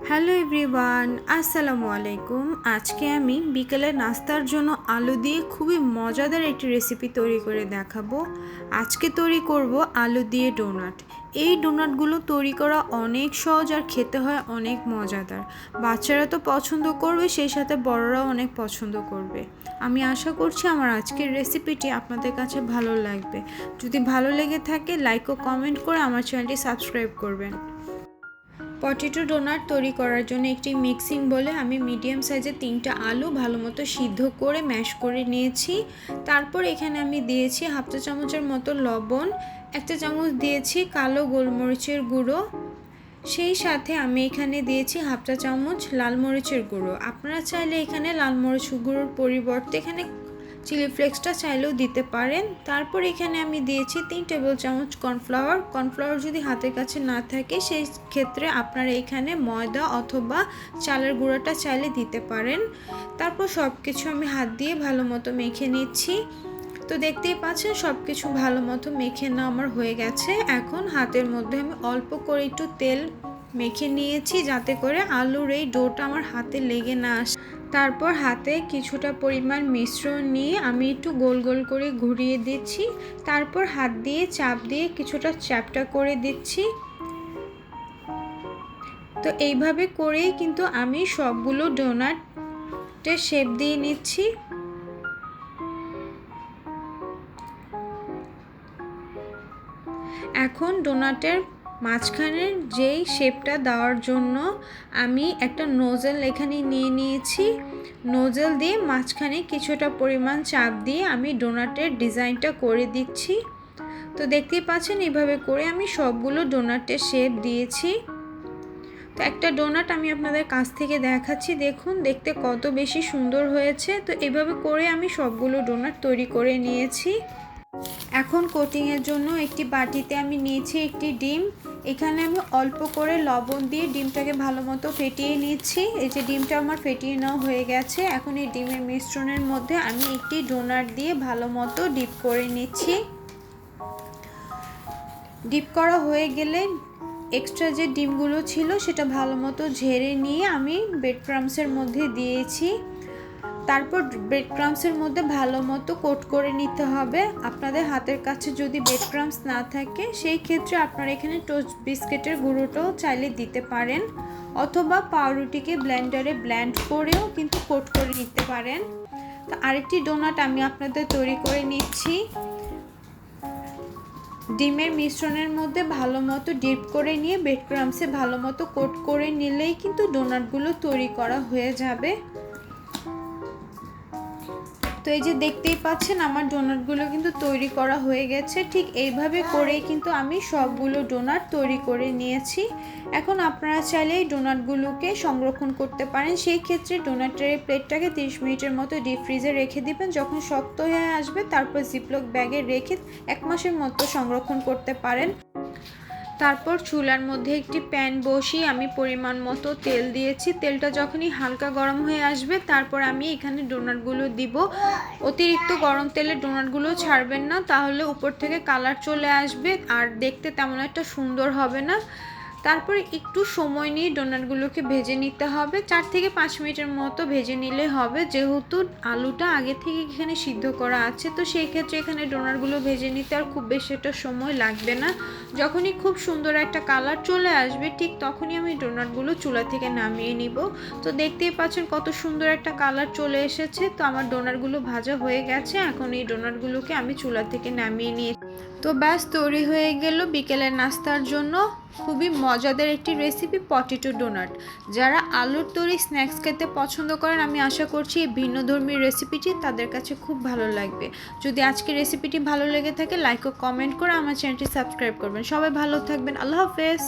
Hello everyone, আসসালামু আলাইকুম। আজকে আমি বিকেলে নাস্তার জন্য আলু দিয়ে খুবই মজাদার একটি রেসিপি তৈরি করে দেখাবো। আজকে তৈরি করব আলু দিয়ে ডোনাট। এই ডোনাটগুলো তৈরি করা অনেক সহজ আর খেতে হয় অনেক মজাদার। বাচ্চারা তো পছন্দ করবে, সেই সাথে বড়রাও অনেক পছন্দ করবে। আমি আশা করছি আমার আজকের রেসিপিটি আপনাদের কাছে ভালো লাগবে। যদি ভালো লেগে থাকে লাইক ও কমেন্ট করে আমার চ্যানেলটি সাবস্ক্রাইব করবেন। পটেটো ডোনাট তৈরি করার জন্য একটি মিক্সিং বলে আমি মিডিয়াম সাইজের 3টা আলু ভালো মতো সিদ্ধ করে ম্যাশ করে নিয়েছি। তারপর এখানে আমি দিয়েছি হাফ চা চামচের মতো লবণ, 1 চা চামচ দিয়েছি কালো গোলমরিচের গুঁড়ো, সেই সাথে আমি এখানে দিয়েছি হাফ চা চামচ লাল মরিচের গুঁড়ো। আপনারা চাইলে এখানে লাল মরিচ গুঁড়োর পরিবর্তে এখানে চিলি ফ্লেক্সটা চাইলেও দিতে পারেন। তারপর এখানে আমি দিয়েছি 3 টেবিল চামচ কর্নফ্লাওয়ার যদি হাতের কাছে না থাকে সেই ক্ষেত্রে আপনারা এখানে ময়দা অথবা চালের গুঁড়োটা চাইলে দিতে পারেন। তারপর সব কিছু আমি হাত দিয়ে ভালো মতো মেখে নিচ্ছি। তো দেখতেই পাচ্ছেন সব কিছু ভালো মতো মেখে নেওয়া আমার হয়ে গেছে। এখন হাতের মধ্যে আমি অল্প করে একটু তেল মেখে নিয়েছি যাতে করে আলুর এই ডোটা আমার হাতে লেগে না আসে। তারপর হাতে কিছুটা পরিমাণ মিশ্রণ নিয়ে আমি একটু গোল গোল করে ঘুরিয়ে দিচ্ছি। তারপর হাত দিয়ে চাপ দিয়ে কিছুটা চ্যাপ্টা করে দিচ্ছি। তো এইভাবে করেই কিন্তু আমি সবগুলো ডোনাটের শেপ দিয়ে নিচ্ছি। এখন ডোনাটের মাঝখানের যেই শেপটা দেওয়ার জন্য আমি একটা নোজেল এখানে নিয়ে নিয়েছি। নোজেল দিয়ে মাঝখানে কিছুটা পরিমাণ চাপ দিয়ে আমি ডোনাটের ডিজাইনটা করে দিচ্ছি। তো দেখতেই পাচ্ছেন এইভাবে করে আমি সবগুলো ডোনাটের শেপ দিয়েছি। তো একটা ডোনাট আমি আপনাদের কাছ থেকে দেখাচ্ছি, দেখুন দেখতে কত বেশি সুন্দর হয়েছে। তো এইভাবে করে আমি সবগুলো ডোনাট তৈরি করে নিয়েছি। এখন কোটিংয়ের জন্য একটি বাটিতে আমি নিয়েছি একটি ডিম। এখানে আমি অল্প করে লবণ দিয়ে ডিমটাকে ভালো মতো ফেটিয়ে নিচ্ছি। এই যে ডিমটা আমার ফেটিয়ে নেওয়া হয়ে গেছে। এখন এই ডিমের মিশ্রণের মধ্যে আমি একটি ডোনাট দিয়ে ভালো মতো ডিপ করে নিচ্ছি। ডিপ করা হয়ে গেলে এক্সট্রা যে ডিমগুলো ছিল সেটা ভালো মতো ঝেড়ে নিয়ে আমি ব্রেড ক্রাম্বসের মধ্যে দিয়েছি। তারপর ব্রেড ক্রাম্বসের মধ্যে ভালো মতো কোট করে নিতে হবে। আপনাদের হাতের কাছে যদি ব্রেড ক্রাম্বস না থাকে সেই ক্ষেত্রে আপনারা এখানে টোস্ট বিস্কিটের গুঁড়োটাও চাইলে দিতে পারেন, অথবা পাউরুটিকে ব্লেন্ডারে ব্লেন্ড করেও কিন্তু কোট করে নিতে পারেন। তো আরেকটি ডোনাট আমি আপনাদের তৈরি করে নিচ্ছি। ডিমের মিশ্রণের মধ্যে ভালো মতো ডিপ করে নিয়ে ব্রেড ক্রাম্বসে ভালো মতো কোট করে নিলেই কিন্তু ডোনাটগুলো তৈরি করা হয়ে যাবে। তো এই যে দেখতেই পাচ্ছেন আমার ডোনাটগুলো কিন্তু তৈরি করা হয়ে গেছে। ঠিক এইভাবে করেই কিন্তু আমি সবগুলো ডোনাট তৈরি করে নিয়েছি। এখন আপনারা চাইলে এই ডোনাটগুলোকে সংরক্ষণ করতে পারেন। সেই ক্ষেত্রে ডোনাটের প্লেটটাকে 30 মিনিটের মতো ডিপ ফ্রিজে রেখে দিবেন। যখন শক্ত হয়ে আসবে তারপর জিপলক ব্যাগে রেখে 1 মাসের মতো সংরক্ষণ করতে পারেন। তারপর চুলার মধ্যে একটি প্যান বসিয়ে আমি পরিমাণ মতো তেল দিয়েছি। তেলটা যখনই হালকা গরম হয়ে আসবে তারপর আমি এখানে ডোনাটগুলো দিব। অতিরিক্ত গরম তেলে ডোনাটগুলো ছাড়বেন না, তাহলে উপর থেকে কালার চলে আসবে আর দেখতে তেমন একটা সুন্দর হবে না। তারপর একটু সময় নিয়ে ডোনাটগুলোকে ভেজে নিতে হবে। 4 থেকে 5 মিনিটের মতো ভেজে নিলে হবে, যেহেতু আলুটা আগে থেকে এখানে সিদ্ধ করা আছে। তো সেই ক্ষেত্রে এখানে ডোনাটগুলো ভেজে নিতে আর খুব বেশি একটা সময় লাগবে না। যখনই খুব সুন্দর একটা কালার চলে আসবে ঠিক তখনই আমি ডোনাটগুলো চুলা থেকে নামিয়ে নিব। তো দেখতেই পাচ্ছেন কত সুন্দর একটা কালার চলে এসেছে। তো আমার ডোনাটগুলো ভাজা হয়ে গেছে। এখন এই ডোনাটগুলোকে আমি চুলা থেকে নামিয়ে নিয়ে তো ব্যাস তৈরি হয়ে গেল বিকেলের নাস্তার জন্য খুবই মজাদার একটি রেসিপি, পটেটো ডোনাট। যারা আলুর তৈরি স্ন্যাক্স খেতে পছন্দ করেন আমি আশা করছি এই ভিন্নধর্মী রেসিপিটি তাদের কাছে খুব ভালো লাগবে। যদি আজকের রেসিপিটি ভালো লেগে থাকে লাইক ও কমেন্ট করে আমার চ্যানেলটি সাবস্ক্রাইব করবেন। সবাই ভালো থাকবেন। আল্লাহ হাফেজ।